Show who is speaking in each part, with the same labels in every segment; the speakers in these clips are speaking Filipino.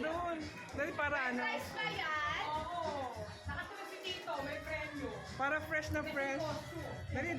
Speaker 1: doon. Dali para ano?
Speaker 2: Price ba yan?
Speaker 3: Oo. Nakatulog si Tito, may premyo.
Speaker 1: Para fresh na fresh. Dali.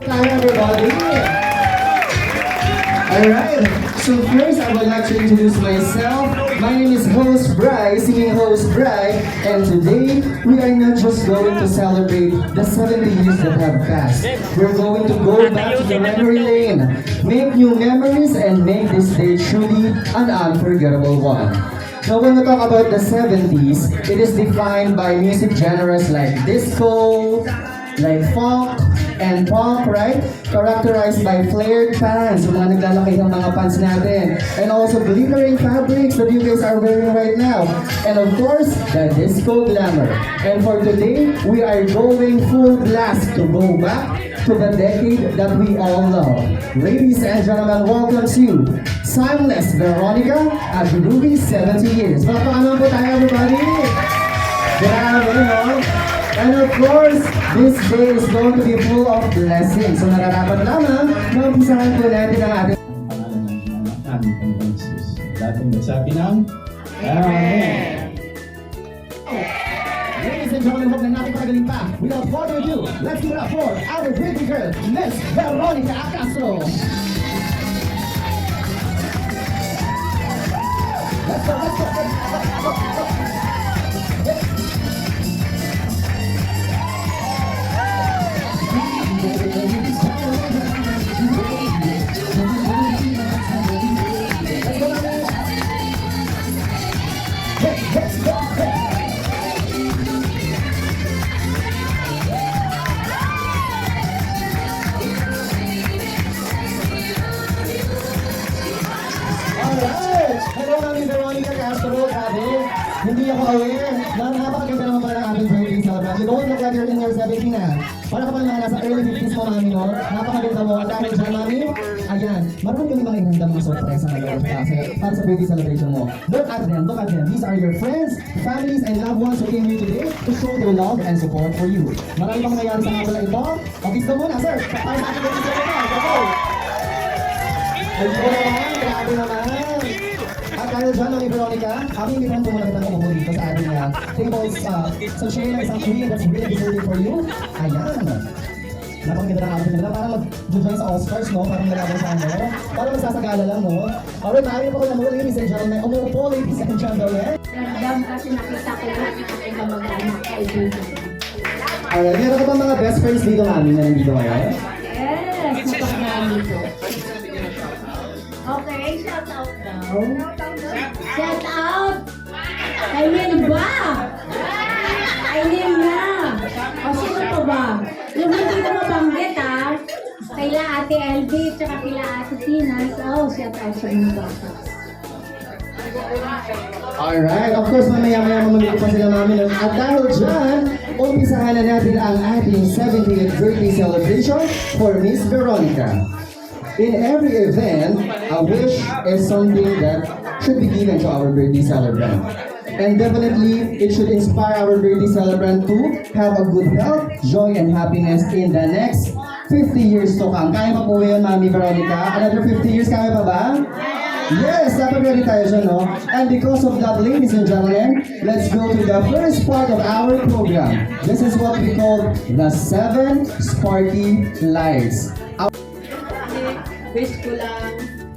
Speaker 4: Hi everybody! Alright, so first I would like to introduce myself. My name is Host Bry, singing Host Bry, and today we are not just going to celebrate the 70 years that have passed. We're going to go back to the memory lane, make new memories, and make this day truly an unforgettable one. Now when we talk about the 70s, it is defined by music genres like disco, like funk, and punk, right? Characterized by flared pants, yung mga naglalaki ng mga pants natin. And also glittering fabrics that you guys are wearing right now. And of course, the disco glamour. And for today, we are going full blast to go back to the decade that we all love. Ladies and gentlemen, welcome to Timeless Veronica at Ruby 70 Years. Palakpakan po tayo, everybody! Grabe, no? And of course, this day is going to be full of blessings. So nararapat lamang na umpisahan po natin ang ating
Speaker 5: pangalan ng aming Panginoon Jesus. Lahat ng nagsabi ng Amen.
Speaker 4: Ladies and gentlemen, huwag na natin pagaling pa. Without further ado, let's give it up for our pretty girl, Miss Veronica Castro. Let's go, let's go, let's go. Alright! Hello, Mami Veronica Castro. Grabe, hindi ako aware na napakaganda naman pala ng ating birthday celebration. You don't look like you're in your 70 na. Para ka pala mga nasa early 50s mo, Mami, no? Napakaganda mo. At dahil dyan, Mami, ayan, marunong kami mga ihanda mga sorpresa ngayon para sa birthday celebration mo. Look at them, look at them. These are your friends, families, and loved ones who came here today to show their love and support for you. Marami pang nangyari sa mga pala ito. Okay, so muna, sir. Para sa ating birthday celebration. Go! Ayun ko naman, grabe naman. At dahil dyan, Mami Veronica, kami imitan po muna kita ng umupo dito sa ating tables. So, share lang isang queen that's really deserving for you. Ayan. Napakaganda ng outfit nila. Parang mag-join sa Oscars, no? Parang nalaban sa ano. Parang magsasagala lang, no? Alright, maaari po ko naman, ladies and gentlemen. Umupo, ladies and gentlemen.
Speaker 2: Ramdam kasi nakita ko yung aking kamag-anak kaibigan.
Speaker 4: Alright, meron ka ba mga best friends dito, Mami, na nandito ngayon?
Speaker 2: Yes, napakadami ko. Okay, shout out daw. Shout out! Kainin ba? Kainin na! O sino pa ba? Yung hindi ko mabanggit ha, kaila Ate LB, tsaka kaila Ate Tina. So, shout out sa mga bata.
Speaker 4: Alright, of course, mamaya-maya mamamili pa sila, Mami. At dahil dyan, umpisahan na natin ang ating 70th birthday celebration for Miss Veronica. In every event, a wish is something that should be given to our birthday celebrant. And definitely, it should inspire our birthday celebrant to have a good health, joy, and happiness in the next 50 years to come. Kaya pa po yun, Mami Veronica? Another 50 years, kaya pa ba? Yes, dapat ready tayo dyan, no? And because of that, ladies and gentlemen, let's go to the first part of our program. This is what we call the 7 Sparky Lights.
Speaker 2: wish ko lang